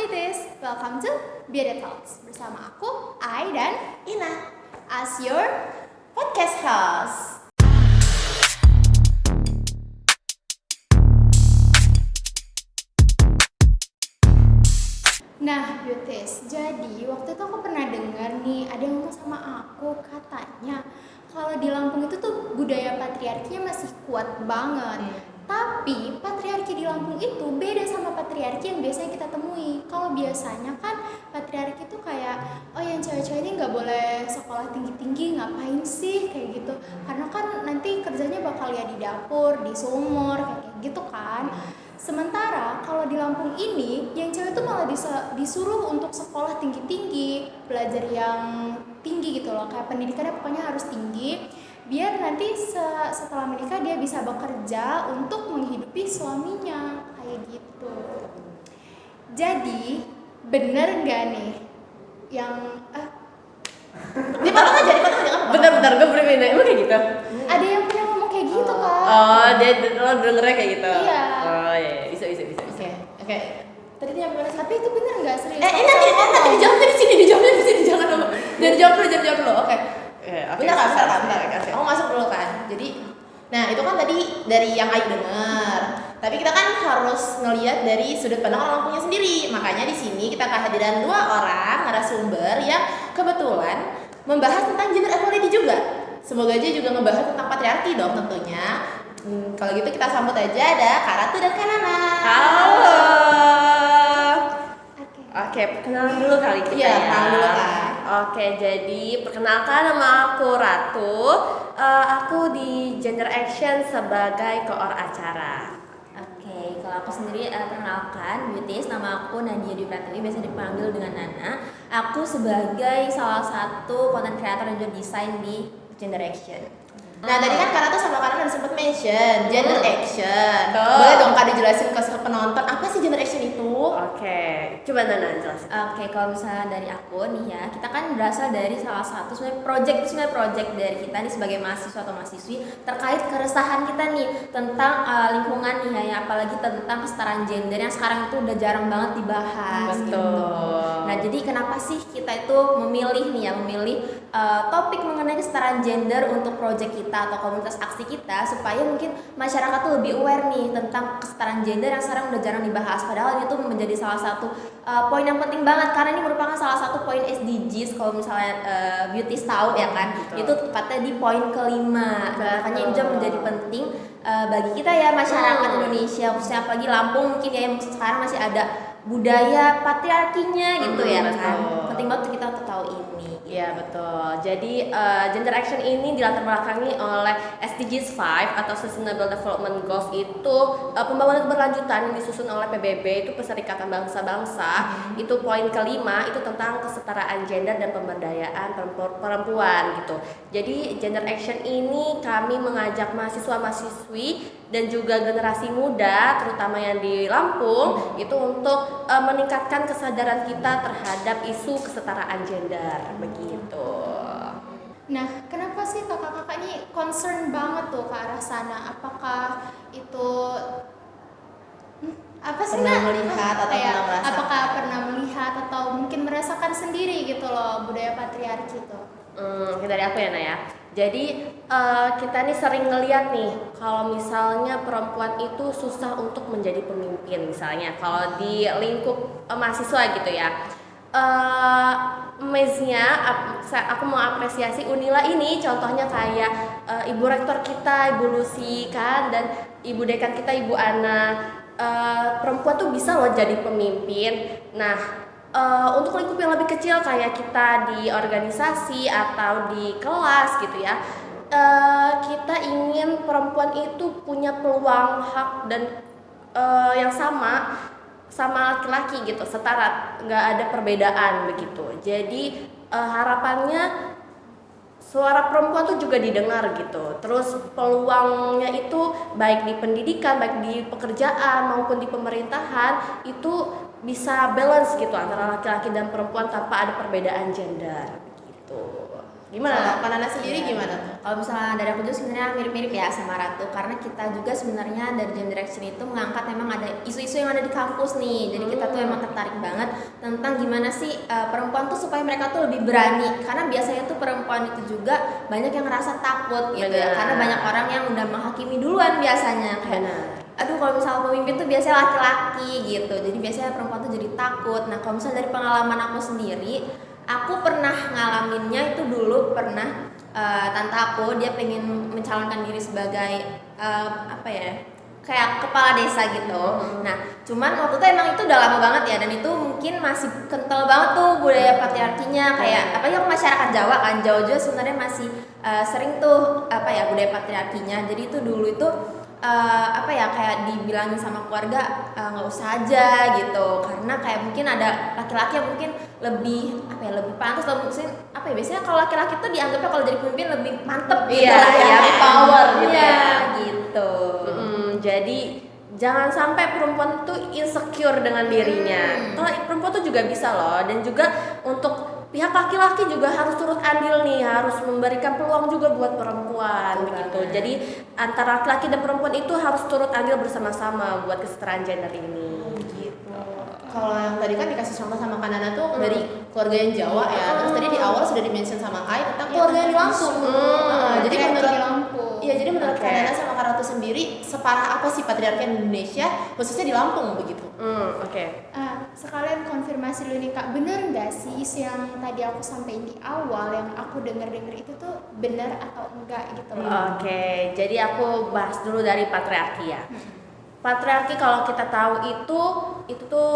Beauties, welcome to Beauty Talks. Bersama aku, Ai dan Ina as your podcast host. Nah, Beauties, jadi waktu itu aku pernah dengar nih, ada yang ngomong sama aku, katanya kalau di Lampung itu tuh budaya patriarkinya masih kuat banget. Tapi patriarki di Lampung itu beda sama patriarki yang biasanya kita temui. Kalau biasanya kan patriarki itu kayak, oh yang cewek-cewek ini nggak boleh sekolah tinggi-tinggi, ngapain sih kayak gitu. Karena kan nanti kerjanya bakal ya di dapur, di sumur, kayak gitu kan. Sementara kalau di Lampung ini, yang cewek tuh malah disuruh untuk sekolah tinggi-tinggi, belajar yang tinggi gitu loh, kayak pendidikannya pokoknya harus tinggi, biar nanti setelah menikah dia bisa bekerja untuk menghidupi suaminya, kayak gitu. Jadi bener nggak nih yang Dipotong aja apa? Bentar, gue berbeda. Emang kayak gitu? ada yang pernah ngomong kayak gitu kan? Oh, lo dengernya kayak gitu? Iya. Oh iya, bisa. Oke. Tadi dia gimana sih? Tapi itu bener nggak serius? Nanti dijawabnya di sini, jangan dulu. Jangan jawab dulu. Oke. Bentar kan. Aku masuk dulu kan. Jadi, nah itu kan tadi dari yang Ayu dengar. Tapi kita kan harus ngelihat dari sudut pandang orang Lampungnya sendiri. Makanya di sini kita kehadiran 2 orang narasumber yang kebetulan membahas tentang gender equality juga. Semoga aja juga ngebahas tentang patriarki dong tentunya. Kalau gitu kita sambut aja ada Kak Ratu dan Kak Nana. Halo. Oke. Perkenalan dulu kali kita Iya, ya. perkenalan dulu, Kak. Oke, jadi perkenalkan nama aku Ratu. Aku di Gender Action sebagai koor acara. Oke, kalau aku sendiri perkenalkan Beauties, nama aku Nadia Dwi Pratiwi, biasa dipanggil dengan Nana. Aku sebagai salah satu content creator dan juga desain di Gender Action. Nah tadi kan Kak Ratu sama Kak Nana udah sempet mention gender action. Betul. Boleh dong Kak dijelasin ke penonton apa sih gender action itu? Oke, coba Nana jelasin. Oke, kalau misalnya dari aku nih ya, kita kan berasal dari salah satu sebenarnya project dari kita nih sebagai mahasiswa atau mahasiswi terkait keresahan kita nih tentang lingkungan nih ya, apalagi tentang kesetaraan gender yang sekarang itu udah jarang banget dibahas. Betul. Gitu. Nah, jadi kenapa sih kita itu memilih topik mengenai kesetaraan gender untuk project kita atau komunitas aksi kita, supaya mungkin masyarakat tuh lebih aware nih tentang kesetaraan gender yang sekarang udah jarang dibahas, padahal itu menjadi salah satu poin yang penting banget karena ini merupakan salah satu poin SDGs kalau misalnya Beauties tahu ya kan. Betul. Itu tepatnya di poin kelima. Makanya ini juga menjadi penting bagi kita ya masyarakat Indonesia, khususnya apalagi Lampung mungkin ya yang sekarang masih ada budaya patriarkinya gitu ya kan. Penting banget kita untuk tahu ini. Iya betul. Jadi gender action ini dilatar belakangi oleh SDGs 5 atau Sustainable Development Goals itu pembangunan keberlanjutan yang disusun oleh PBB itu Perserikatan Bangsa-Bangsa. Itu poin kelima itu tentang kesetaraan gender dan pemberdayaan perempuan gitu. Jadi gender action ini kami mengajak mahasiswa-mahasiswi dan juga generasi muda terutama yang di Lampung itu untuk meningkatkan kesadaran kita terhadap isu kesetaraan gender begitu. Nah, kenapa sih kakak-kakak ini concern banget tuh ke arah sana? Apakah itu apa sih Pernah Nak? melihat atau Kayak, pernah merasakan? apakah pernah melihat atau mungkin merasakan sendiri gitu loh budaya patriarki itu? Dari aku ya Naya. Jadi kita nih sering ngeliat nih kalau misalnya perempuan itu susah untuk menjadi pemimpin misalnya kalau di lingkup mahasiswa gitu ya. Mesnya aku mau apresiasi Unila ini contohnya kayak Ibu Rektor kita Ibu Lucy kan dan Ibu Dekan kita Ibu Ana. Perempuan tuh bisa loh jadi pemimpin. Nah untuk lingkup yang lebih kecil kayak kita di organisasi atau di kelas gitu ya, kita ingin perempuan itu punya peluang hak dan yang sama laki-laki gitu, setara, nggak ada perbedaan begitu. Jadi harapannya suara perempuan tuh juga didengar gitu. Terus peluangnya itu baik di pendidikan, baik di pekerjaan maupun di pemerintahan itu bisa balance gitu antara laki-laki dan perempuan tanpa ada perbedaan gender gitu. Gimana? Kalau Nana sendiri gimana tuh? Kalau misalnya dari aku juga sebenarnya mirip-mirip ya sama Ratu, karena kita juga sebenarnya dari Gender Action itu mengangkat memang ada isu-isu yang ada di kampus nih. Jadi kita tuh emang tertarik banget tentang gimana sih perempuan tuh supaya mereka tuh lebih berani, karena biasanya tuh perempuan itu juga banyak yang ngerasa takut gitu ya, karena banyak orang yang udah menghakimi duluan biasanya kayak aduh kalau misalnya pemimpin tuh biasanya laki-laki gitu, jadi biasanya perempuan tuh jadi takut. Nah kalau misalnya dari pengalaman aku sendiri, aku pernah ngalaminnya itu dulu pernah tante aku dia pengen mencalonkan diri sebagai apa ya kayak kepala desa gitu. Nah cuman waktu itu emang itu udah lama banget ya, dan itu mungkin masih kental banget tuh budaya patriarkinya, kayak apa ya masyarakat Jawa kan, Jawa juga sebenarnya masih sering tuh apa ya budaya patriarkinya. Jadi itu dulu itu apa ya kayak dibilangin sama keluarga nggak usah aja gitu, karena kayak mungkin ada laki-laki yang mungkin lebih apa ya lebih pantas atau mungkin apa ya biasanya kalau laki-laki tuh dianggapnya kalau jadi pemimpin lebih mantep gitu lah ya, power gitu ya. Gitu. Jadi jangan sampai perempuan tuh insecure dengan dirinya. Kalau perempuan tuh juga bisa loh, dan juga untuk pihak laki-laki juga harus turut andil nih, harus memberikan peluang juga buat perempuan begitu. Jadi antara laki-laki dan perempuan itu harus turut andil bersama-sama buat kesetaraan gender ini. Gitu. Kalau yang tadi kan dikasih contoh sama Kanana tuh dari keluarga yang Jawa ya. Terus tadi di awal sudah di-mention sama Kai tentang keluarga yang di Lampung. Jadi menurut Iya, jadi menurut Kanana sama Kak Ratu sendiri separah apa sih patriarki di Indonesia khususnya di Lampung begitu? Sekalian konfirmasi dulu nih Kak, bener nggak sih isu yang tadi aku sampaikan di awal yang aku dengar itu tuh benar atau enggak gitu loh? Oke, jadi aku bahas dulu dari patriarki ya. Patriarki kalau kita tahu itu tuh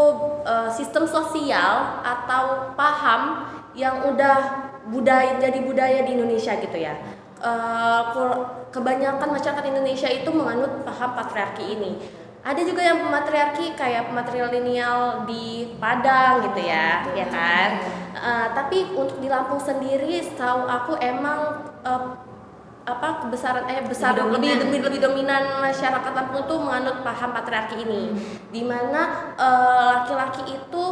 sistem sosial atau paham yang udah jadi budaya di Indonesia gitu ya. Kebanyakan masyarakat Indonesia itu menganut paham patriarki ini. Ada juga yang matriarki kayak matrilineal di Padang gitu ya, ya kan. Tapi untuk di Lampung sendiri, setahu aku emang lebih dominan masyarakat Lampung itu menganut paham patriarki ini, di mana laki-laki itu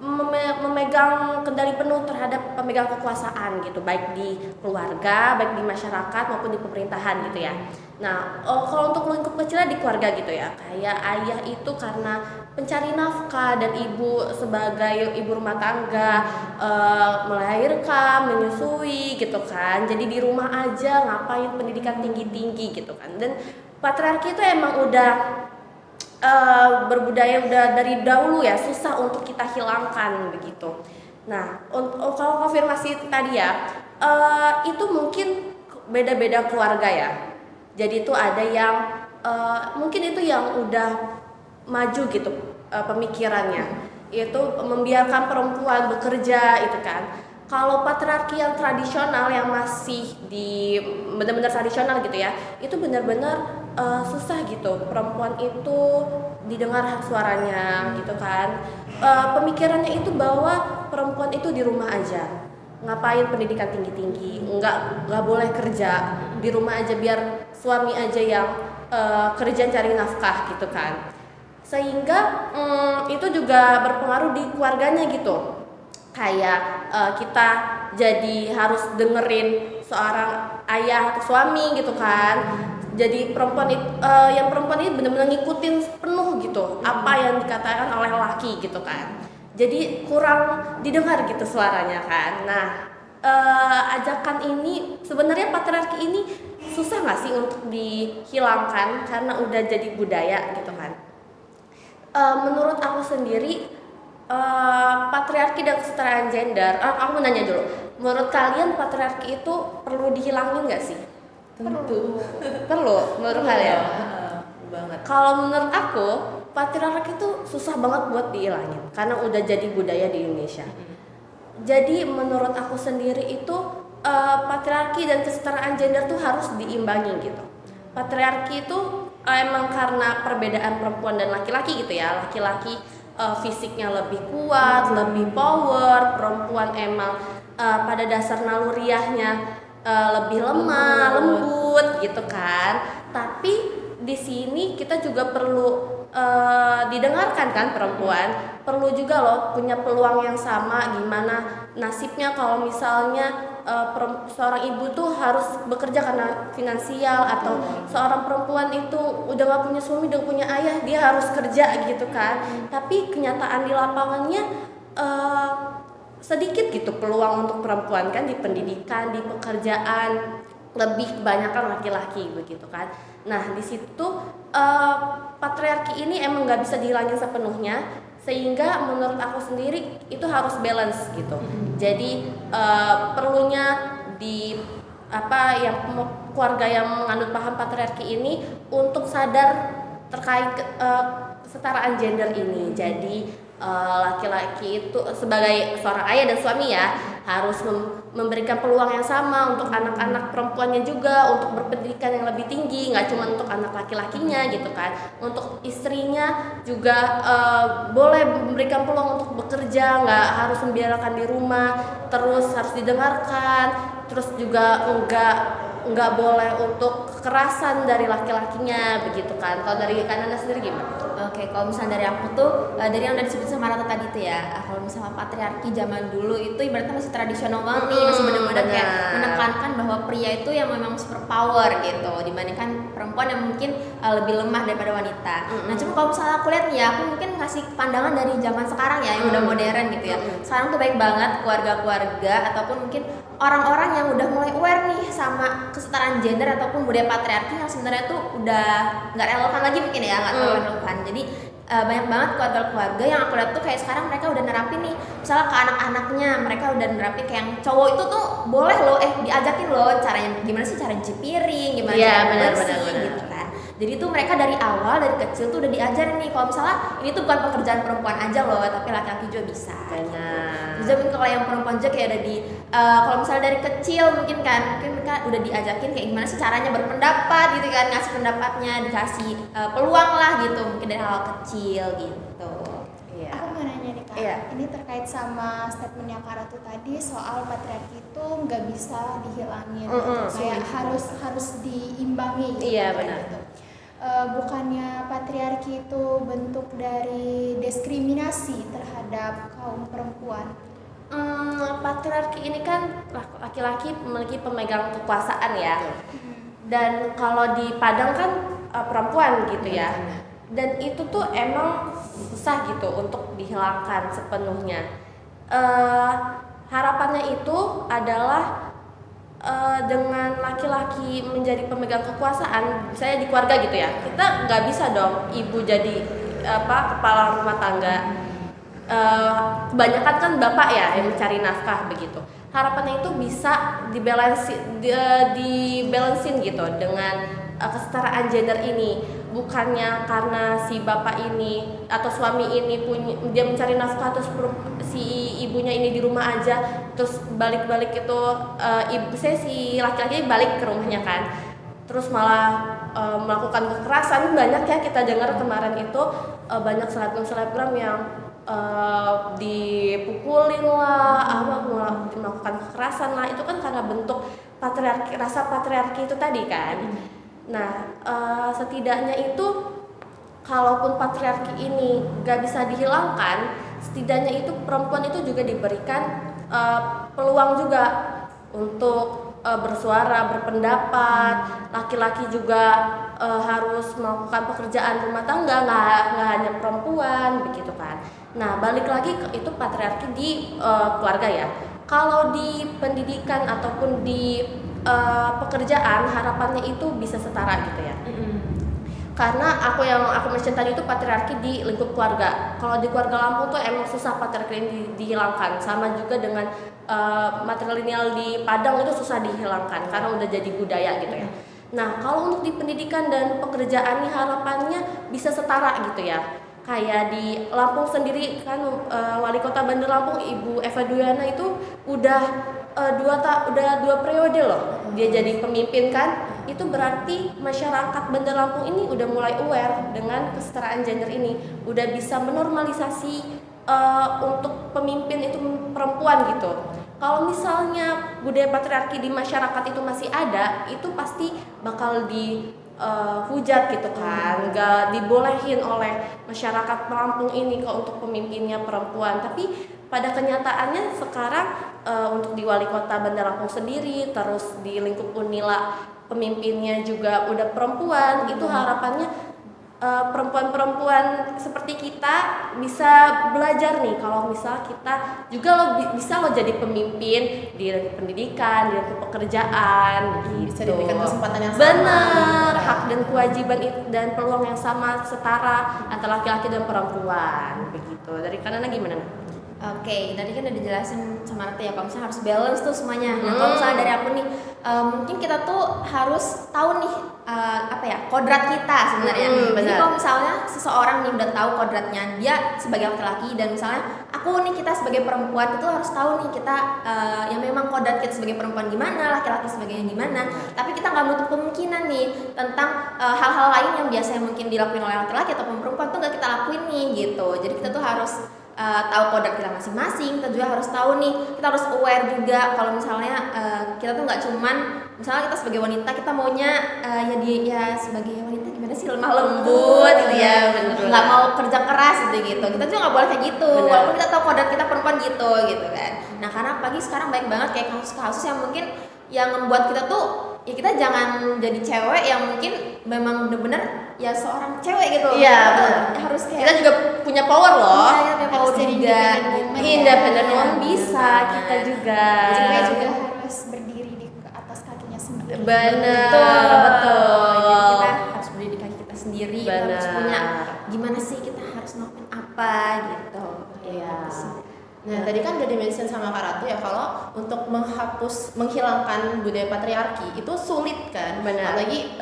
memegang kendali penuh terhadap pemegang kekuasaan gitu, baik di keluarga, baik di masyarakat maupun di pemerintahan gitu ya. Nah, kalau untuk lingkup kecilnya di keluarga gitu ya, kayak ayah itu karena pencari nafkah dan ibu sebagai ibu rumah tangga, melahirkan, menyusui gitu kan. Jadi di rumah aja ngapain pendidikan tinggi-tinggi gitu kan. Dan patriarki itu emang udah berbudaya udah dari dahulu ya, susah untuk kita hilangkan begitu. Nah, kalau konfirmasi tadi ya, itu mungkin beda-beda keluarga ya. Jadi itu ada yang mungkin itu yang udah maju gitu pemikirannya, itu membiarkan perempuan bekerja itu kan. Kalau patriarki yang tradisional yang masih di benar-benar tradisional gitu ya, itu benar-benar susah gitu perempuan itu didengar hak suaranya gitu kan. Pemikirannya itu bahwa perempuan itu di rumah aja, ngapain pendidikan tinggi-tinggi, nggak boleh kerja, di rumah aja biar suami aja yang kerja cari nafkah gitu kan. Sehingga itu juga berpengaruh di keluarganya gitu. Kayak kita jadi harus dengerin seorang ayah atau suami gitu kan. Jadi perempuan ini benar-benar ngikutin penuh gitu apa yang dikatakan oleh laki gitu kan. Jadi kurang didengar gitu suaranya kan. Nah, ajakan ini sebenarnya patriarki ini susah nggak sih untuk dihilangkan karena udah jadi budaya gitu kan. Menurut aku sendiri patriarki dan kesetaraan gender, aku mau nanya dulu, menurut kalian patriarki itu perlu dihilangin nggak sih? Perlu menurut kalian? Banget. Kalau menurut aku patriarki itu susah banget buat dihilangin karena udah jadi budaya di Indonesia. Jadi menurut aku sendiri itu patriarki dan kesetaraan gender tuh harus diimbangi gitu. Patriarki itu emang karena perbedaan perempuan dan laki-laki gitu ya. Laki-laki fisiknya lebih kuat, lebih power, perempuan emang pada dasar naluriahnya lebih lemah, lembut gitu kan. Tapi di sini kita juga perlu didengarkan kan, perempuan perlu juga loh punya peluang yang sama. Gimana nasibnya kalau misalnya seorang ibu tuh harus bekerja karena finansial, atau seorang perempuan itu udah gak punya suami, udah punya ayah, dia harus kerja gitu kan. Tapi kenyataan di lapangannya sedikit gitu peluang untuk perempuan kan, di pendidikan, di pekerjaan, lebih kebanyakan laki-laki begitu kan. Nah di situ patriarki ini emang nggak bisa dihilangin sepenuhnya, sehingga menurut aku sendiri itu harus balance gitu. Jadi perlunya di keluarga yang menganut paham patriarki ini untuk sadar terkait kesetaraan gender ini. Jadi laki-laki itu sebagai seorang ayah dan suami ya harus memberikan peluang yang sama untuk anak-anak perempuannya juga untuk berpendidikan yang lebih tinggi, nggak cuma untuk anak laki-lakinya gitu kan. Untuk istrinya juga boleh memberikan peluang untuk bekerja, nggak harus membiarkan di rumah, terus harus didengarkan, terus juga nggak boleh untuk kekerasan dari laki-lakinya begitu kan. Kalau dari Kanana sendiri gimana? Oke, kalau misalnya dari aku tuh dari yang udah disebut sama Rata tadi tuh ya, kalau misalnya patriarki zaman dulu itu ibaratnya masih tradisional banget nih, masih benar-benar kayak menekankan bahwa pria itu yang memang super power gitu, dibandingkan perempuan yang mungkin lebih lemah daripada wanita. Nah, cuma kalau misalnya aku lihat nih ya, aku mungkin ngasih pandangan dari zaman sekarang ya yang udah modern gitu ya. Sekarang tuh baik banget keluarga-keluarga ataupun mungkin orang-orang yang udah mulai aware nih sama kesetaraan gender ataupun budaya patriarki yang sebenarnya tuh udah nggak relevan lagi mungkin ya, nggak terlalu relevan. Jadi banyak banget keluarga-keluarga yang aku lihat tuh kayak sekarang mereka udah nerapin nih, misalnya ke anak-anaknya mereka udah nerapin kayak yang cowok itu tuh boleh loh diajakin loh caranya gimana sih, cara cuci piring, gimana cara bersih gitu kan. Jadi tuh mereka dari awal, dari kecil tuh udah diajarin nih kalau misalnya ini tuh bukan pekerjaan perempuan aja loh, tapi laki-laki juga bisa. Jadi mungkin kalau yang perempuan juga kayak ada di kalau misalnya dari kecil mungkin mereka udah diajakin kayak gimana sih caranya berpendapat gitu kan, ngasih pendapatnya, dikasih peluang lah gitu, mungkin dari hal kecil gitu. Iya. Aku mau nanya nih Kak, ini terkait sama statementnya Kak Ratu tadi soal patriarki itu nggak bisa dihilangin, kayak harus diimbangi. Gitu, iya benar. Gitu. Bukannya patriarki itu bentuk dari diskriminasi terhadap kaum perempuan? Patriarki ini kan laki-laki memiliki pemegang kekuasaan ya, dan kalau di Padang kan perempuan gitu ya, dan itu tuh emang susah gitu untuk dihilangkan sepenuhnya. Harapannya itu adalah dengan laki-laki menjadi pemegang kekuasaan, misalnya di keluarga gitu ya, kita nggak bisa dong ibu jadi kepala rumah tangga. Kebanyakan kan bapak ya yang mencari nafkah begitu. Harapannya itu bisa dibalansin gitu dengan kesetaraan gender ini. Bukannya karena si bapak ini atau suami ini dia mencari nafkah terus si ibunya ini di rumah aja, terus balik-balik itu si laki-laki balik ke rumahnya kan, terus malah melakukan kekerasan. Banyak ya kita dengar kemarin itu banyak selebgram yang dipukulin lah, melakukan kekerasan lah, itu kan karena bentuk patriarki, rasa patriarki itu tadi kan. Nah, setidaknya itu kalaupun patriarki ini gak bisa dihilangkan, setidaknya itu perempuan itu juga diberikan peluang juga untuk bersuara, berpendapat. Laki-laki juga harus melakukan pekerjaan rumah tangga, nggak hanya perempuan begitu kan. Nah, balik lagi itu patriarki di keluarga ya. Kalau di pendidikan ataupun di pekerjaan, harapannya itu bisa setara gitu ya. Karena aku mention tadi itu patriarki di lingkup keluarga. Kalau di keluarga Lampung tuh emang susah patriarki ini dihilangkan. Sama juga dengan matrilineal di Padang itu susah dihilangkan karena udah jadi budaya gitu ya. Nah, kalau untuk di pendidikan dan pekerjaan nih harapannya bisa setara gitu ya. Kayak di Lampung sendiri kan Wali Kota Bandar Lampung Ibu Eva Duyana itu udah dua periode loh dia jadi pemimpin kan. Itu berarti masyarakat Bandar Lampung ini udah mulai aware dengan kesetaraan gender ini, udah bisa menormalisasi untuk pemimpin itu perempuan gitu. Kalau misalnya budaya patriarki di masyarakat itu masih ada, itu pasti bakal dihujat gitu kan, nggak dibolehin oleh masyarakat Lampung ini untuk pemimpinnya perempuan. Tapi pada kenyataannya sekarang untuk di Wali Kota Bandar Lampung sendiri, terus di lingkup Unila pemimpinnya juga udah perempuan, itu harapannya perempuan-perempuan seperti kita bisa belajar nih kalau misal kita juga bisa jadi pemimpin di lingkup pendidikan, di lingkup pekerjaan gitu. Bisa diberikan kesempatan yang sama. Benar, hak dan kewajiban dan peluang yang sama setara antara laki-laki dan perempuan begitu. Dari Kanana gimana? Oke, tadi kan udah dijelasin sama Rati ya, kalau misalnya harus balance tuh semuanya. Nah, kalau misalnya dari aku nih, mungkin kita tuh harus tahu nih kodrat kita sebenarnya. Jadi kalau misalnya seseorang nih udah tahu kodratnya, dia sebagai laki-laki dan misalnya aku nih, kita sebagai perempuan itu harus tahu nih kita yang memang kodrat kita sebagai perempuan gimana, laki-laki sebagainya gimana. Tapi kita nggak menutup kemungkinan nih tentang hal-hal lain yang biasanya mungkin dilakuin oleh laki-laki ataupun perempuan tuh nggak kita lakuin nih gitu. Jadi kita tuh harus tahu kodrat kita masing-masing. Kita juga harus tahu nih, kita harus aware juga kalau misalnya kita tuh nggak cuman misalnya kita sebagai wanita kita maunya sebagai wanita gimana sih, lemah lembut gitu ya, nggak mau kerja keras gitu. Kita juga nggak boleh kayak gitu. Walaupun kita tahu kodrat kita perempuan gitu kan. Nah, karena apalagi sekarang banyak banget kayak kasus-kasus yang mungkin yang membuat kita tuh ya kita jangan jadi cewek yang mungkin memang bener-bener ya seorang cewek gitu. Iya, harus kayak kita juga punya power loh. Iya, punya power juga. Independent woman bisa, kita juga. Cewek juga harus berdiri di atas kakinya sendiri. Betul. Jadi kita harus berdiri di kaki kita sendiri. Kita harus Benar. punya gimana sih kita harus ngelakuin apa gitu. Iya. Nah, tadi kan udah di-mention sama Kak Ratu ya, kalau untuk menghilangkan budaya patriarki itu sulit kan. Benar. Apalagi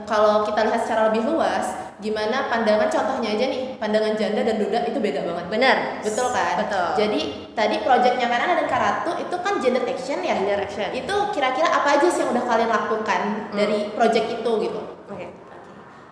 kalau kita lihat secara lebih luas, gimana pandangan, contohnya aja nih, pandangan janda dan duda itu beda banget. Benar. Betul kan? Betul. Jadi tadi proyeknya Kanana dan Kak Ratu itu kan gender action ya. Gender action. Itu kira-kira apa aja sih yang udah kalian lakukan dari proyek itu gitu?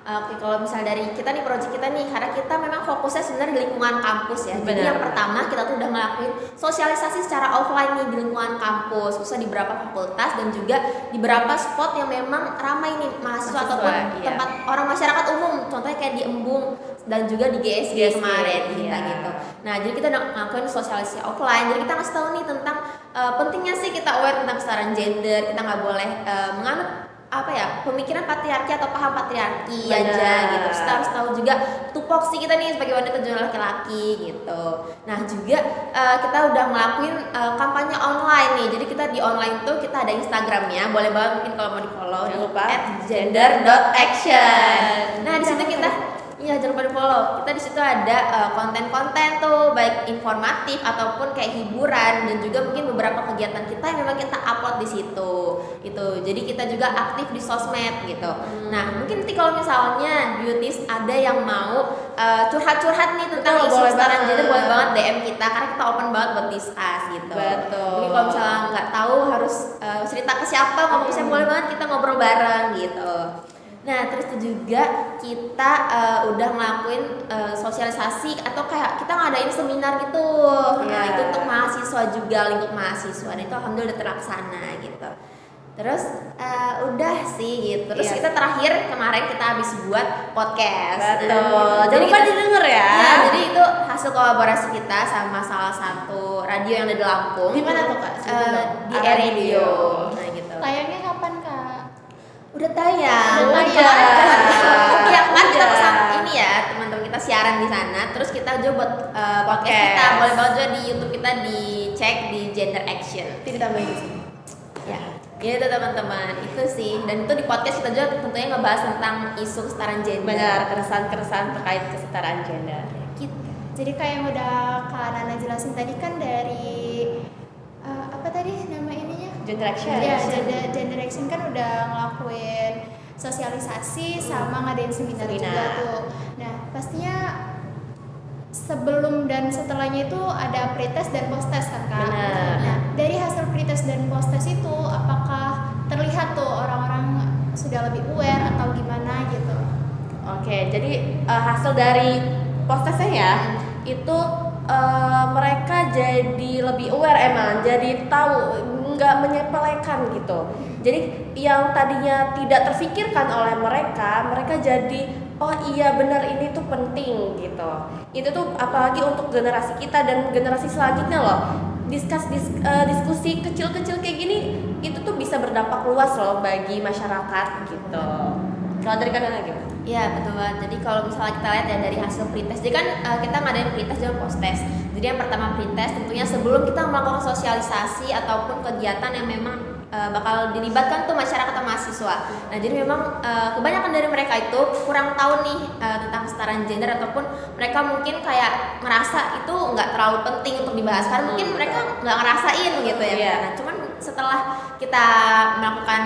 Oke, kalau misalnya dari kita nih, project kita nih, karena kita memang fokusnya sebenarnya di lingkungan kampus ya. Jadi Benar. yang pertama kita tuh udah ngelakuin sosialisasi secara offline nih di lingkungan kampus, khususnya di beberapa fakultas dan juga di beberapa spot yang memang ramai nih mahasiswa ataupun iya. tempat orang masyarakat umum. Contohnya kayak di Embung dan juga di GSG kemarin kita iya. gitu. Nah, jadi kita udah ngelakuin sosialisasi offline. Jadi kita ngasih tahu nih tentang pentingnya sih kita aware tentang kesetaraan gender. Kita nggak boleh menganut pemikiran patriarki atau paham patriarki aja gitu. Kita harus tahu juga tupoksi kita nih sebagai wanita dan laki-laki gitu. Nah, juga kita udah ngelakuin kampanye online nih. Jadi kita di online tuh kita ada Instagramnya, boleh banget mungkin kalau mau di-follow. Jangan lupa @gender.action. Nah, di situ kita jangan lupa di-follow. Kita di situ ada konten-konten tuh, baik informatif ataupun kayak hiburan dan juga mungkin beberapa kegiatan kita yang memang kita upload di situ. Gitu. Jadi kita juga aktif di sosmed gitu. Nah, mungkin nanti kalau misalnya beauties ada yang mau curhat-curhat nih tentang isu kesetaraan gender, boleh banget DM kita karena kita open banget buat discuss gitu. Betul. Jadi kalau misalnya nggak tahu harus cerita ke siapa, ngomong ke siapa, boleh banget kita ngobrol bareng gitu. Nah, terus itu juga kita udah ngelakuin sosialisasi atau kayak kita ngadain seminar gitu. Nah, itu untuk mahasiswa juga, lingkup mahasiswa. Dan itu alhamdulillah udah terlaksana gitu. Terus udah sih gitu. Terus kita terakhir kemarin kita habis buat podcast. Betul. Nah, Jangan lupa didengar ya. Ya, jadi itu hasil kolaborasi kita sama salah satu radio yang ada di Lampung. Di mana tuh, Kak? Di Radio. Nah, gitu. Tayangnya kapan, Kak? Udah tayang. Udah Kemarin kita pesan ini ya, teman-teman kita siaran di sana. Terus kita juga buat podcast kita. Boleh banget juga di YouTube kita dicek di Gender Action. Nanti ditambahin di sini. Ya, gitu teman-teman. Itu sih. Dan itu di podcast kita juga tentunya ngebahas tentang isu kesetaraan gender. Benar, keresahan-keresahan terkait kesetaraan gender. Gitu. Jadi kayak yang udah Kak Nana jelasin tadi kan dari apa tadi nama ininya? Gender action. Ya, gender action kan udah ngelakuin sosialisasi sama ngadain seminar juga tuh. Nah, pastinya sebelum dan setelahnya itu ada pretest dan post-test kan, Kak? Benar. Nah, dari hasil pretest dan post-test itu apakah terlihat tuh orang-orang sudah lebih aware atau gimana gitu? Oke, jadi hasil dari post-testnya ya, itu mereka jadi lebih aware emang, jadi tahu, nggak menyepelekan gitu. Jadi yang tadinya tidak terfikirkan oleh mereka jadi oh iya benar ini tuh penting gitu. Itu tuh apalagi untuk generasi kita dan generasi selanjutnya loh. Diskusi kecil-kecil kayak gini itu tuh bisa berdampak luas loh bagi masyarakat gitu. Kalau dari Kanana gimana? Iya betul banget. Jadi kalau misalnya kita lihat ya dari hasil pretest, jadi kan kita ngadain pretest dan post test. Jadi yang pertama pretest tentunya sebelum kita melakukan sosialisasi ataupun kegiatan yang memang bakal dilibatkan tuh masyarakat atau mahasiswa. Nah jadi memang kebanyakan dari mereka itu kurang tahu nih tentang kesetaraan gender, ataupun mereka mungkin kayak ngerasa itu nggak terlalu penting untuk dibahas karena mungkin mereka nggak ngerasain gitu ya. Iya. Nah cuman setelah kita melakukan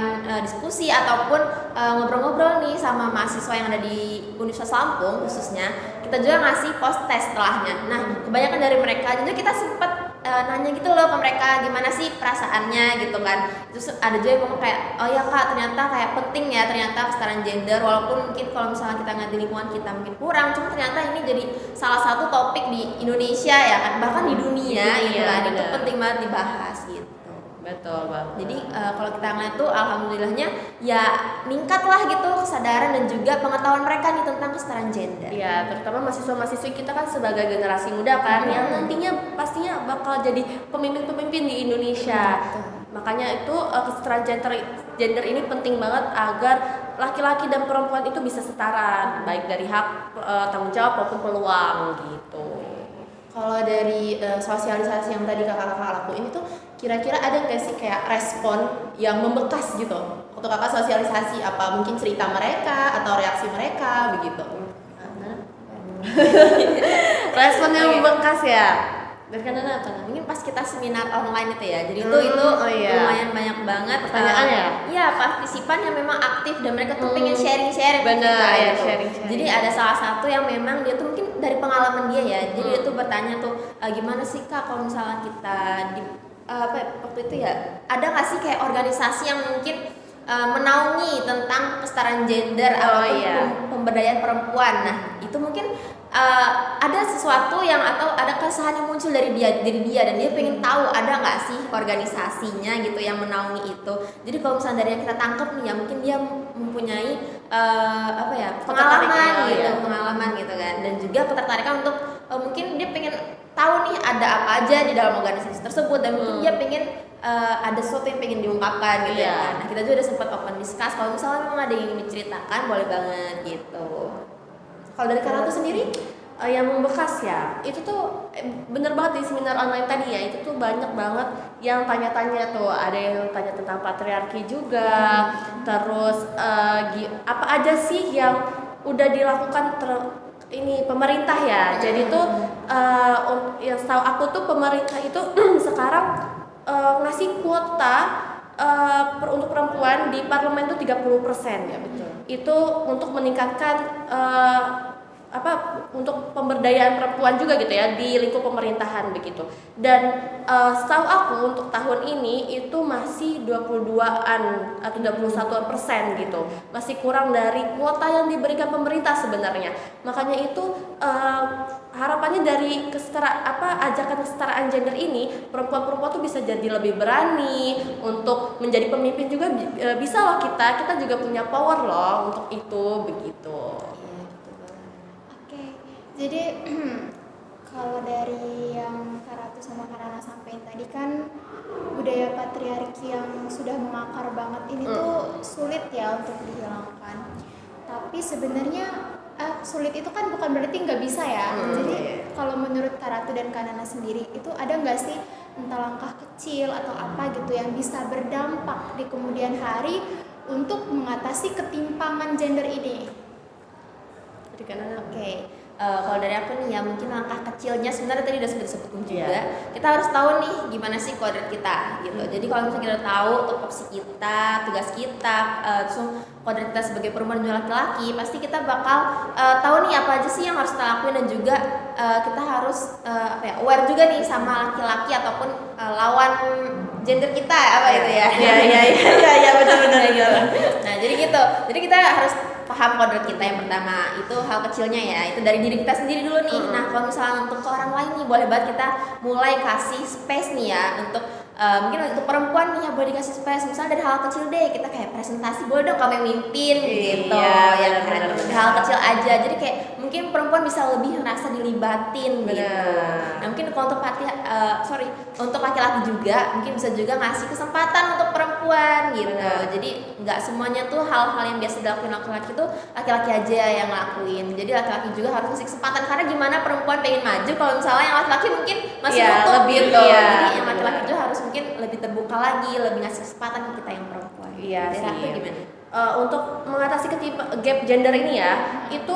diskusi ataupun ngobrol-ngobrol nih sama mahasiswa yang ada di Universitas Lampung khususnya, kita juga ngasih post test setelahnya. Nah kebanyakan dari mereka juga kita sempat nanya gitu loh ke mereka gimana sih perasaannya gitu kan. Terus ada juga yang ngomong kayak, oh ya kak ternyata kayak penting ya ternyata kesetaraan gender, walaupun mungkin kalau misalnya kita nggak di lingkungan kita mungkin kurang, cuma ternyata ini jadi salah satu topik di Indonesia ya kan, bahkan di dunia gitu kan, itu penting banget dibahas gitu. Betul banget. Jadi kalau kita ngeliat tuh alhamdulillahnya ya meningkat lah gitu kesadaran dan juga pengetahuan mereka nih tentang kesetaraan gender. Ya, terutama mahasiswa-mahasiswi kita kan sebagai generasi muda kan yang nantinya pastinya bakal jadi pemimpin-pemimpin di Indonesia. Makanya itu kesetaraan gender ini penting banget agar laki-laki dan perempuan itu bisa setara baik dari hak, tanggung jawab maupun peluang gitu. Kalau dari sosialisasi yang tadi kakak-kakak lakuin itu kira-kira ada nggak sih kayak respon yang membekas gitu waktu kakak sosialisasi, apa mungkin cerita mereka atau reaksi mereka begitu? Respon yang membekas ya dari Kanana apa? Mungkin pas kita seminar online itu ya, jadi itu lumayan banyak banget pertanyaan ya. Iya, partisipan yang memang aktif dan mereka tuh pengen sharing-sharing. Benar ya, gitu. sharing. Jadi ada salah satu yang memang dia tuh mungkin dari pengalaman dia ya, jadi dia tuh bertanya tuh gimana sih kak kalau misalnya kita di waktu itu ya ada nggak sih kayak organisasi yang mungkin menaungi tentang kesetaraan gender atau pemberdayaan perempuan. Nah itu mungkin ada sesuatu yang atau ada keresahan yang muncul dari dia dan dia pengen tahu ada nggak sih organisasinya gitu yang menaungi itu. Jadi kalau misalnya dari yang kita tangkap nih ya mungkin dia mempunyai pengalaman gitu kan, dan juga ketertarikan untuk mungkin dia pengen tahu nih ada apa aja di dalam organisasi tersebut, dan mungkin dia pengen ada sesuatu yang pengen diungkapkan gitu ya. Nah kita juga udah sempat open discuss kalau misalnya memang ada yang ingin diceritakan boleh banget gitu. Kalau dari Kanana tuh sendiri yang membekas ya, itu tuh bener banget di seminar online tadi ya, itu tuh banyak banget yang tanya-tanya tuh, ada yang tanya tentang patriarki juga, terus apa aja sih yang udah dilakukan ini pemerintah ya. Jadi tuh yang setahu aku tuh pemerintah itu sekarang ngasih kuota untuk perempuan di parlemen tuh 30% ya, betul. Itu untuk meningkatkan untuk pemberdayaan perempuan juga gitu ya di lingkup pemerintahan begitu. Dan setahu aku untuk tahun ini itu masih 22-an atau 21% gitu. Masih kurang dari kuota yang diberikan pemerintah sebenarnya. Makanya itu harapannya dari ajakan kesetaraan gender ini, perempuan-perempuan tuh bisa jadi lebih berani untuk menjadi pemimpin juga, bisa loh kita juga punya power loh untuk itu begitu. Jadi kalau dari yang Kak Ratu sama Kak Nana sampaikan tadi kan budaya patriarki yang sudah mengakar banget ini tuh sulit ya untuk dihilangkan. Tapi sebenarnya sulit itu kan bukan berarti nggak bisa ya. Jadi kalau menurut Kak Ratu dan Kak Nana sendiri itu ada nggak sih entah langkah kecil atau apa gitu yang bisa berdampak di kemudian hari untuk mengatasi ketimpangan gender ini? Oke. Kalau dari aku nih ya mungkin langkah kecilnya sebenarnya tadi udah sebut juga. Kita harus tahu nih gimana sih kodrat kita gitu. Jadi kalau misalnya kita tahu tupoksi kita, tugas kita, kodrat kita sebagai perempuan dan laki-laki, pasti kita bakal tahu nih apa aja sih yang harus kita lakuin, dan juga kita harus aware juga nih sama laki-laki ataupun lawan gender kita itu ya. Iya benar-benar. Nah jadi gitu. Jadi kita harus paham kodrat kita yang pertama, itu hal kecilnya ya, itu dari diri kita sendiri dulu nih. Nah kalau misalnya untuk ke orang lain nih boleh banget kita mulai kasih space nih ya untuk mungkin untuk perempuan nih ya boleh dikasih space, misalnya dari hal kecil deh, kita kayak presentasi boleh dong kamu yang mimpin gitu ya kan, hal kecil aja, jadi kayak mungkin perempuan bisa lebih merasa dilibatin gitu. Nah mungkin kalau untuk untuk laki-laki juga mungkin bisa juga ngasih kesempatan untuk perempuan gitu. Jadi nggak semuanya tuh hal-hal yang biasa dilakuin laki-laki tuh laki-laki aja yang ngelakuin, jadi laki-laki juga harus ngasih kesempatan, karena gimana perempuan pengen maju kalau misalnya yang laki-laki mungkin masih nutup lebih, gitu. iya, Jadi yang laki-laki juga harus mungkin lebih terbuka lagi, lebih ngasih kesempatan ke kita yang perempuan. Iya Dari sih. aku gimana? Untuk mengatasi gap gender ini ya, itu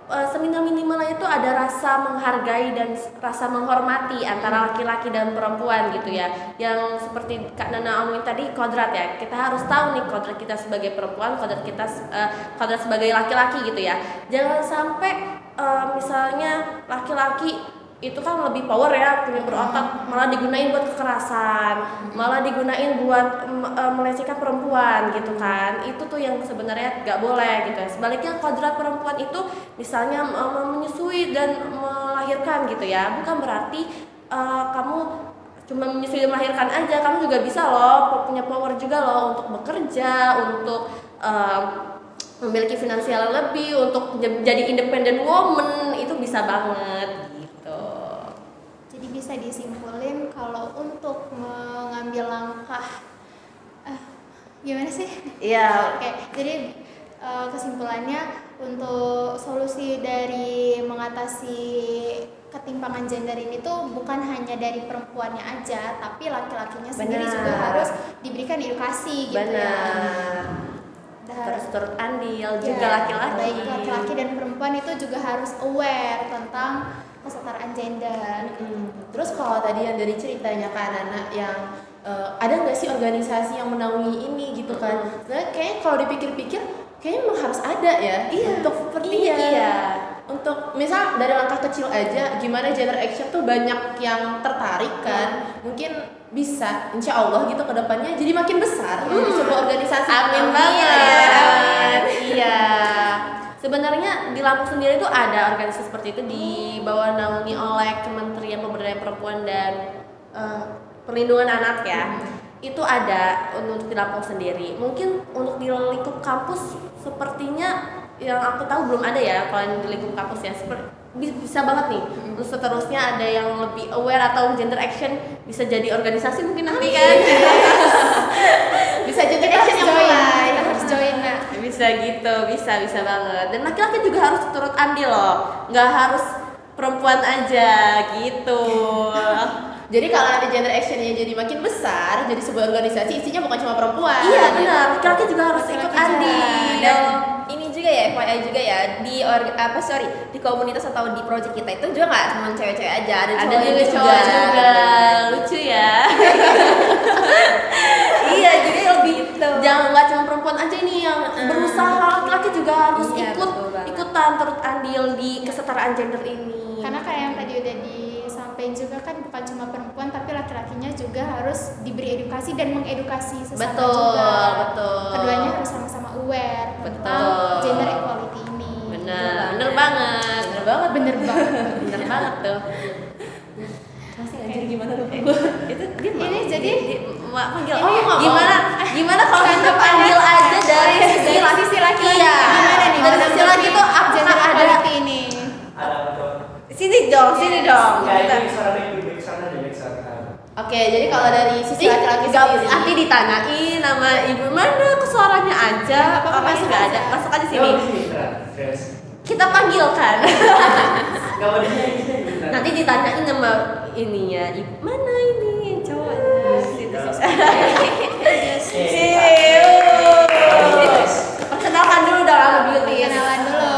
seminimal-minimalnya itu ada rasa menghargai dan rasa menghormati antara laki-laki dan perempuan gitu ya. Yang seperti Kak Nana omongin tadi, kodrat ya. Kita harus tahu nih kodrat kita sebagai perempuan, kodrat kita kodrat sebagai laki-laki gitu ya. Jangan sampai misalnya laki-laki itu kan lebih power ya, punya berotot, malah digunain buat kekerasan, malah digunain buat melecehkan perempuan gitu kan. Itu tuh yang sebenarnya gak boleh gitu ya. Sebaliknya kodrat perempuan itu misalnya menyusui dan melahirkan gitu ya, bukan berarti kamu cuma menyusui dan melahirkan aja, kamu juga bisa loh, punya power juga loh untuk bekerja, untuk memiliki finansial lebih, untuk jadi independent woman, itu bisa banget. Jadi bisa disimpulin kalau untuk mengambil langkah gimana sih? Iya. Oke, jadi kesimpulannya untuk solusi dari mengatasi ketimpangan gender ini tuh bukan hanya dari perempuannya aja, tapi laki-lakinya sendiri juga harus diberikan edukasi gitu ya. Terus turut andil juga Ya, laki-laki. baik laki-laki dan perempuan itu juga harus aware tentang kesetaraan gender. Terus kalau tadi yang dari ceritanya Kak Nana yang ada nggak sih organisasi yang menaungi ini gitu kan? Sebenarnya kayaknya kalau dipikir-pikir kayaknya memang harus ada ya. Untuk seperti iya. Untuk misal dari langkah kecil aja, gimana gender action tuh banyak yang tertarik kan? Mungkin bisa, insya Allah gitu ke depannya jadi makin besar di sebuah organisasi. Amin banget. Iya. Sebenarnya di Lampung sendiri tuh ada organisasi seperti itu di bawah naungi oleh Kementerian Pemberdayaan Perempuan dan Perlindungan Anak ya. Itu ada untuk di Lampung sendiri. Mungkin untuk di lingkup kampus sepertinya yang aku tahu belum ada ya kalau yang di lingkup kampus ya. Bisa banget nih. Terus seterusnya ada yang lebih aware atau gender action bisa jadi organisasi mungkin nanti kan. Bisa gender action yang mulai. Harus join nah. Bisa gitu, bisa banget. Dan laki-laki juga harus turut andil loh, nggak harus perempuan aja gitu. Jadi kalau nanti gender actionnya jadi makin besar, jadi sebuah organisasi isinya bukan cuma perempuan. Iya benar, laki-laki juga harus ikut andil. Dan ini juga ya, FYI juga ya di komunitas atau di project kita itu juga nggak cuma cewek-cewek aja, ada cowok juga. Lucu ya. Iya, jadi lebih jangan nggak cuma perempuan aja nih yang berusaha, laki-laki juga harus ikutan turut andil di kesetaraan gender ini. Karena kayak yang tadi udah disampaikan juga kan bukan cuma perempuan tapi laki-lakinya juga harus diberi edukasi dan mengedukasi sesama juga. Betul. Keduanya harus sama-sama aware tentang gender equality ini. Bener banget. Bener banget tuh. Masih anjir gimana tuh? Itu dia mau. Ini jadi panggil. Ini Gimana kalau kita panggil aja dari sisi laki-laki? Iya. Gimana nih? Dari sisi laki tuh apakah ada ini? Sini dong. Ya, ini suara baik sana. Oke, jadi kalau dari sisi laki-laki sendiri nanti ditanyain nama ibu mana ke suaranya aja. Apa-apa, Orangnya nggak ada. Masuk aja sini. Fresh. Kita panggilkan. Gak mau di Nanti ditanyain sama ininya, ibu mana ini cowoknya. Perkenalkan dulu dong beauty. Kenalan dulu.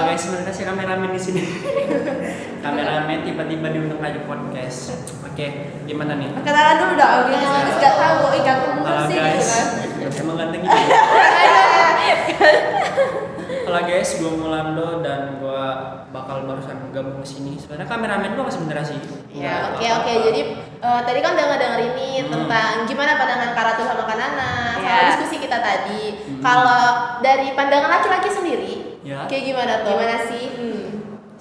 Guys, sebenarnya si kameramen di sini. Kameramen tiba-tiba diundang lagi podcast. Oke, gimana nih? Perkenalan dulu dong, beauty. Terus nggak tahu ikan Halo sih gitu guys, kan. emang ganteng gitu. Halo guys, gue Mulando dan gue bakal barusan gabung ke sini. Sebenarnya kameramen gue sebenarnya sih. Ya, oke. Jadi tadi kan udah ngedenger ini tentang gimana pandangan Kak Ratu sama Kak Nana sama diskusi kita tadi. Kalau dari pandangan laki-laki sendiri, kayak gimana tuh? Gimana sih?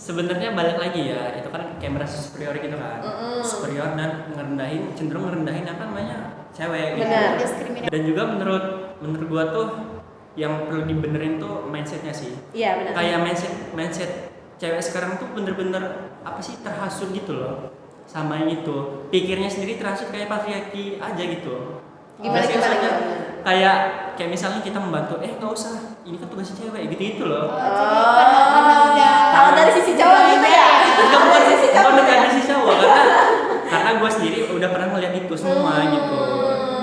Sebenarnya balik lagi ya, itu kan kayak merasa superior gitu kan. Superior senior dan cenderung ngerendahin apa namanya cewek gitu. Benar. Diskriminasi. Dan juga menurut gua tuh yang perlu dibenerin tuh mindsetnya sih. Iya benar. Kayak mindset cewek sekarang tuh bener-bener apa sih terhasut gitu loh sama yang itu, pikirnya sendiri terhasut kayak patriarki aja gitu. Gimana? Kayak misalnya kita membantu, nggak usah, ini kan tugasnya cewek gitu loh. Karena udah Kalau dari sisi cowok gitu ya. Bukan dari sisi cowok, karena gue sendiri udah pernah melihat itu semua gitu.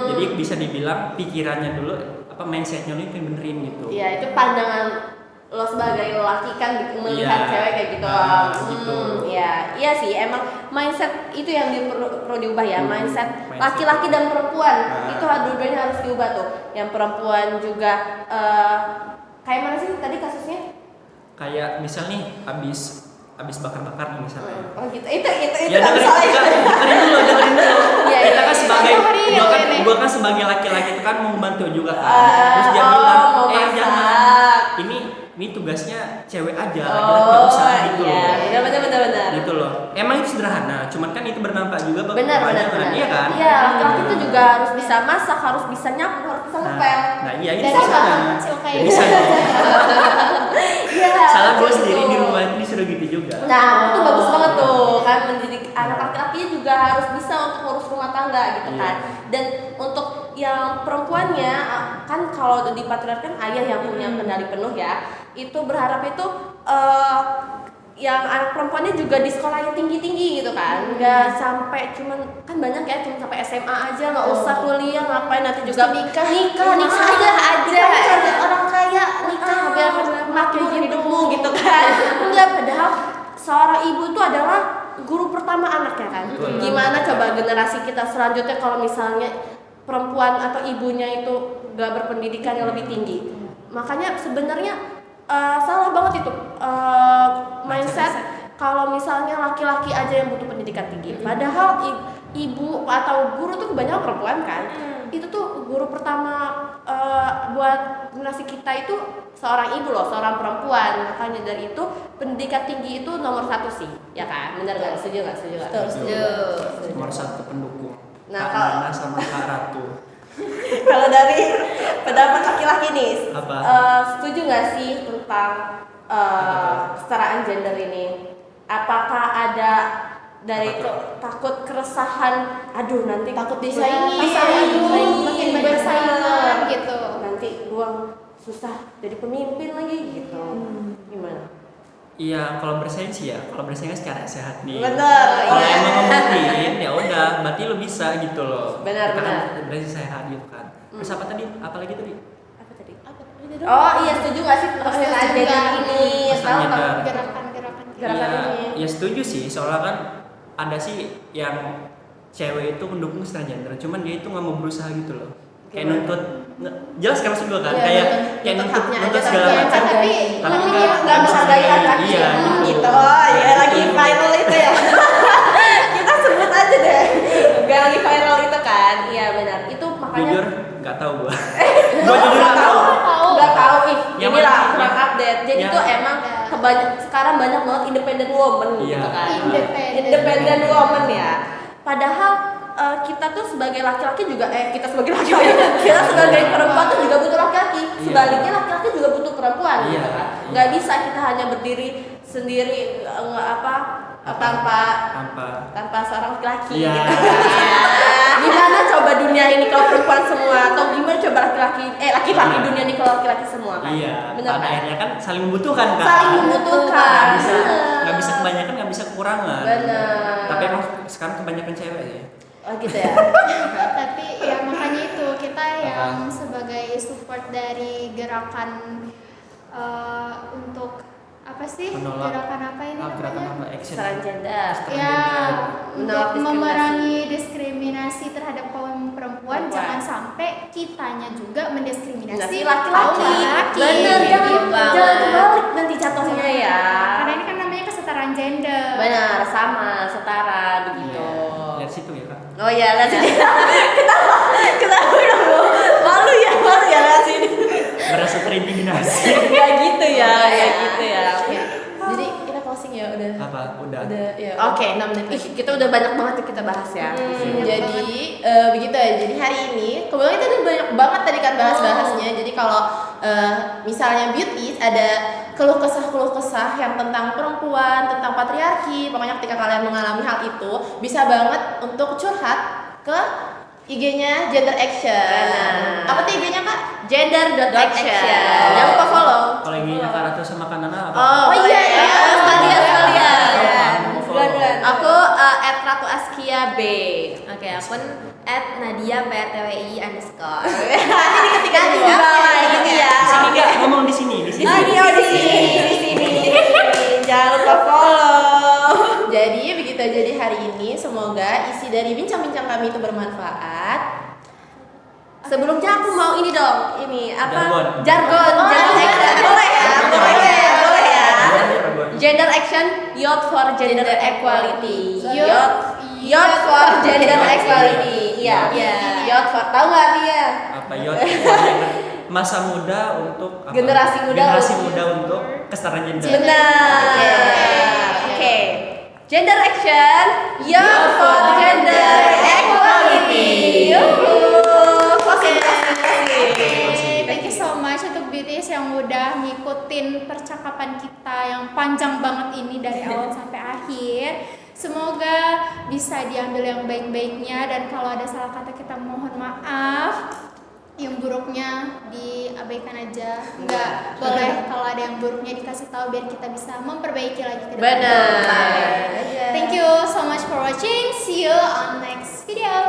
Jadi bisa dibilang pikirannya dulu, apa mindsetnya dulu yang benerin gitu. Iya, itu pandangan lo sebagai lelaki kan melihat Iya. cewek kayak gitu. Gitu. Iya sih, emang mindset itu yang perlu diubah ya, mindset Mindset. laki-laki dan perempuan. Nah. Itu dua-duanya harus diubah tuh. Yang perempuan juga kayak mana sih tadi kasusnya? Kayak misal nih abis bakar-bakar nih misalnya. Oh gitu. Itu Ya dengerin dulu. Iya, Kita kan iya. sebagai gua kan sebagai laki-laki itu kan mau membantu juga kan. Terus dia bilang, mau masak. jangan. Ini tugasnya cewek aja, laki-laki nggak usah gitu Iya, loh. benar. Gitu loh. Emang itu sederhana, cuman kan itu berdampak juga bagi Benar. kebanyakan, iya kan? Iya, laki-laki itu juga harus bisa masak, harus bisa nyapu, harus bisa ngepel. Nah iya dari itu hal salah. kecil kayak Bisa gitu. Iya. salah gue gitu. sendiri di rumah itu disuruh gitu juga. Nah, itu bagus banget tuh kan, mendidik anak laki-lakinya juga harus bisa untuk ngurus rumah tangga gitu kan. Dan untuk yang perempuannya kan kalau di patriarki kan ayah yang punya kendali penuh ya. Itu berharap itu yang anak perempuannya juga di sekolah yang tinggi-tinggi gitu kan. Nggak sampai cuman kan banyak ya cuma sampai SMA aja, nggak usah kuliah, ngapain nanti juga nikah aja cari orang kaya nikah biar makmur hidupmu gitu kan. Enggak, padahal seorang ibu itu adalah guru pertama anaknya kan. Betul. Gimana coba generasi kita selanjutnya kalau misalnya perempuan atau ibunya itu gak berpendidikan yang lebih tinggi. Makanya sebenarnya salah banget itu mindset kalau misalnya laki-laki aja yang butuh pendidikan tinggi. Padahal ibu atau guru tuh kebanyakan perempuan kan. Itu tuh guru pertama buat generasi kita itu seorang ibu loh, seorang perempuan. Makanya dari itu pendidikan tinggi itu nomor 1 sih, ya kan? Benar nggak? Setuju nggak? Setuju. Nomor 1 pendukung. Nah, Kak kalau- Nana sama Kak Ratu. Kalau dari pendapat laki-laki nih, Apa? setuju nggak sih tentang kesetaraan gender ini? Apakah ada dari Apa takut keresahan? Aduh, nanti Takut disaingi, disaingi, makin banyak saingan gitu. Nanti gua susah jadi pemimpin lagi gitu. Gimana? Iya, kalau bersaing sih ya, kalau bersaing kan secara sehat nih. Bener, Kalau iya. emang mungkin ya udah, berarti lo bisa gitu loh. Benar, Kita benar. kan berarti sehat gitu kan. Terus apa tadi? Apa lagi tadi? Apa tadi? Oh iya, setuju nggak sih kesetaraan setuju gender nggak? ini? Kesetaraan Tahu gender. Gerakan-gerakan Gerakan ya, ini. ya setuju sih, soalnya kan ada sih yang cewek itu mendukung kesetaraan gender, cuman dia itu nggak mau berusaha gitu loh. Kayak Gimana? nuntut, jelas kan maksud gue kan, Iya, kayak nuntut nuntut haknya nuntut aja, segala tapi- macam. tapi Tapi nggak menghargai laki-laki. Iya, gitu. Oh iya, lagi Itu. viral itu ya. Kita sebut aja deh. Gak lagi viral itu kan. Iya benar. Itu makanya Jujur, nggak tahu gue. Gue jujur nggak tahu. nggak tahu ih. Yang Inilah mana? kurang update. Jadi Yang- tuh emang sekarang banyak banget independent woman gitu Iya. kan. Independent woman ya. Padahal kita tuh sebagai laki-laki juga kita sebagai laki-laki kita sebagai perempuan tuh juga butuh laki-laki. Sebaliknya laki-laki juga butuh perempuan Iya, gitu kan. iya. Nggak bisa kita hanya berdiri sendiri tanpa seorang laki-laki Iya. gitu kan. Gimana coba dunia ini kalau perempuan semua atau gimana coba laki-laki Iya. dunia ini kalau laki-laki semua kan. Iya, Benar pada kan? akhirnya kan saling membutuhkan kan. Saling membutuhkan. Nggak bisa kebanyakan, nggak bisa kekurangan. Benar. Tapi emang sekarang kebanyakan cewek ya. Oh gitu ya. Tapi ya makanya itu kita yang sebagai support dari gerakan untuk apa sih, Menolak. gerakan apa ini Gerakan namanya? apa action? Kesetaraan gender. Ya, Menolak untuk diskriminasi. memerangi diskriminasi terhadap kaum perempuan, Perempuan. jangan sampai kitanya juga mendiskriminasi laki-laki. kaum laki. Bener, Gitu. jangan kebalik nanti jatuhnya ya. Karena ini kan namanya kesetaraan gender. Benar, sama, setara begitu. Lihat situ ya kak. Oh iya, lihat sini. Kenapa malu ya lihat sini. Merasa terintimidasi. Ya gitu ya, ya gitu ya. Oke. Jadi kita closing ya udah. Apa? udah. Ya. Oke, 6 menit. Ih, kita udah banyak banget yang kita bahas ya. Jadi begitu ya. Jadi hari ini kebetulan kita udah banyak banget tadi kan bahas-bahasnya. Jadi kalau misalnya beauty ada keluh kesah yang tentang perempuan, tentang patriarki, pokoknya ketika kalian mengalami hal itu bisa banget untuk curhat ke IG-nya Gender Action. Apa tuh IG-nya Kak? Gender.action. Jangan lupa follow. Kalau IG-nya Kak Ratu sama Kak Nana apa? Oh iya, sekalian. Bulan-bulan. Aku @ratuaskia B. Oke, akun @nadia_prtwi_. Nanti ketika di Nanti bawah ini ya. Di sini Kak, ngomong di sini. di sini. Jangan lupa follow. Jadi begitu aja di hari ini. Semoga isi dari bincang-bincang kami itu bermanfaat. Sebelumnya aku mau ini dong, ini apa? Jargon. Gender action. Boleh ya? Boleh ya? Gender action, youth for gender equality. Youth for gender equality. Iya. Youth for, tahu nggak artinya? Apa youth? Masa muda untuk apa? Generasi muda untuk kesetaraan gender. Benar. Oke. Gender action, youth for gender equality. Thank you so much untuk BTS yang udah ngikutin percakapan kita yang panjang banget ini dari awal sampai akhir. Semoga bisa diambil yang baik-baiknya, dan kalau ada salah kata kita mohon maaf. Yang buruknya diabaikan aja. Enggak boleh, kalau ada yang buruknya dikasih tahu biar kita bisa memperbaiki lagi ke depan. Benar. Thank you so much for watching. See you on next video.